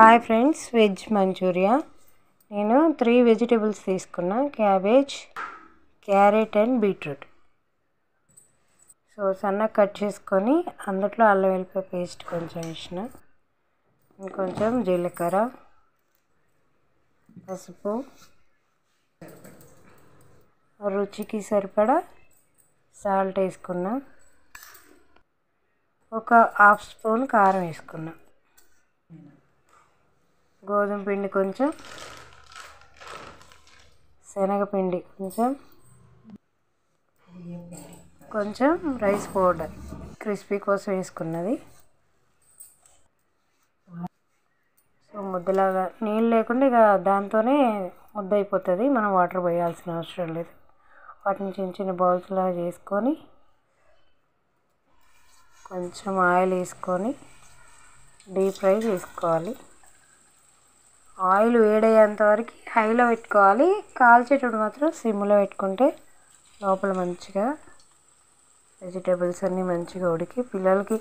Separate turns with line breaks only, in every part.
Hi friends, veg Manchuria. నేను 3 vegetables తీసుకున్నా: cabbage, carrot and beetroot. So సన్నగా cut చేసుకొని అందులో అల్లం వెల్లిపాయ పేస్ట్ కొంచెం వేసిన, ఇంకొంచెం జీలకర్ర, పసుపు, రుచికి సరిపడా సాల్ట్ వేసుకున్నా, ఒక హాఫ్ స్పూన్ కారం వేసుకున్నా, గోధుమ పిండి కొంచెం, శనగపిండి కొంచెం రైస్ పౌడర్ క్రిస్పీ కోసం వేసుకున్నది. సో ముద్దలాగా నీళ్ళు లేకుండా ఇక దాంతోనే ముద్ద అయిపోతుంది, మనం వాటర్ పోయాల్సిన అవసరం లేదు. వాటిని చిన్న చిన్న బౌల్స్ లాగా చేసుకొని కొంచెం ఆయిల్ వేసుకొని డీప్ ఫ్రై చేసుకోవాలి. ఆయిల్ వేడయ్యేంత వరకు హైలో పెట్టుకోవాలి, కాల్చేటప్పుడు మాత్రం సిమ్లో పెట్టుకుంటే లోపల మంచిగా వెజిటేబుల్స్ అన్నీ మంచిగా ఉడికి పిల్లలకి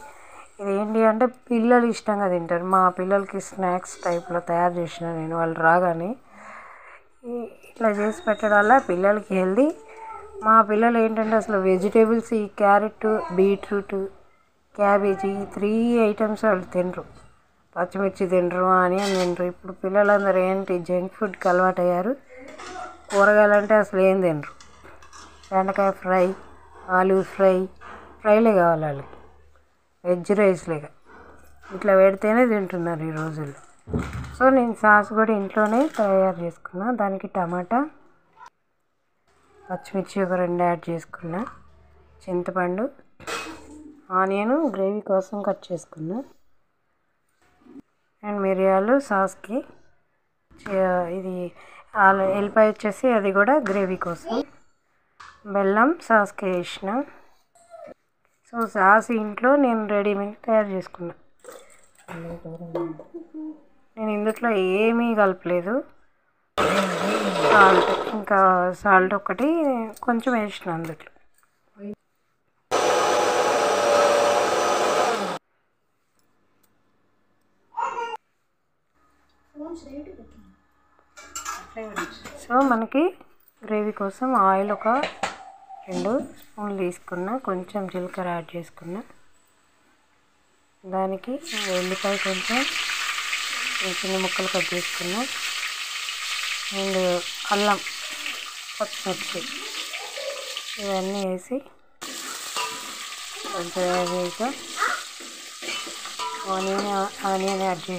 ఇదేంటి అంటే పిల్లలు ఇష్టంగా తింటారు. మా పిల్లలకి స్నాక్స్ టైప్లో తయారు చేసిన నేను, వాళ్ళు రాగానే ఇట్లా చేసి పెట్టడం వల్ల పిల్లలకి హెల్దీ. మా పిల్లలు ఏంటంటే అసలు వెజిటేబుల్స్ ఈ క్యారెట్, బీట్రూట్, క్యాబేజీ 3 ఐటమ్స్ వాళ్ళు తినరు. పచ్చిమిర్చి తినరు, ఆనియన్ తినరు. ఇప్పుడు పిల్లలందరూ ఏంటి జంక్ ఫుడ్కి అలవాటు అయ్యారు. కూరగాయలు అంటే అసలు ఏం తినరు. బెండకాయ ఫ్రై, ఆలూ ఫ్రైలే కావాలి వాళ్ళకి, వెజ్ రైస్లేగా ఇట్లా పెడితేనే తింటున్నారు ఈ రోజుల్లో. సో నేను సాస్ కూడా ఇంట్లోనే తయారు చేసుకున్నా. దానికి టమాటా, పచ్చిమిర్చి ఒక 2 యాడ్ చేసుకున్నా, చింతపండు, ఆనియన్ గ్రేవీ కోసం కట్ చేసుకున్నా, అండ్ మిరియాలు సాస్కి, ఇది ఎల్లిపాయ వచ్చేసి అది కూడా గ్రేవీ కోసం, బెల్లం సాస్కి వేసిన. సో సాస్ ఇంట్లో నేను రెడీమేడ్ తయారు చేసుకున్నా. నేను ఇందులో ఏమీ కలపలేదు. సాల్ట్ ఒకటి కొంచెం వేసిన అందులో. సో మనకి గ్రేవీ కోసం ఆయిల్ ఒక 2 స్పూన్లు తీసుకున్నా, కొంచెం జీలకర్ర యాడ్ చేసుకున్నా, దానికి వెల్లిపాయ కొంచెం చిన్న ముక్కలు కట్ చేసుకున్నా, అండ్ అల్లం, పచ్చిమిర్చి ఇవన్నీ వేసి కొంచెం వేసాక ఆనియన్ యాడ్ చేసి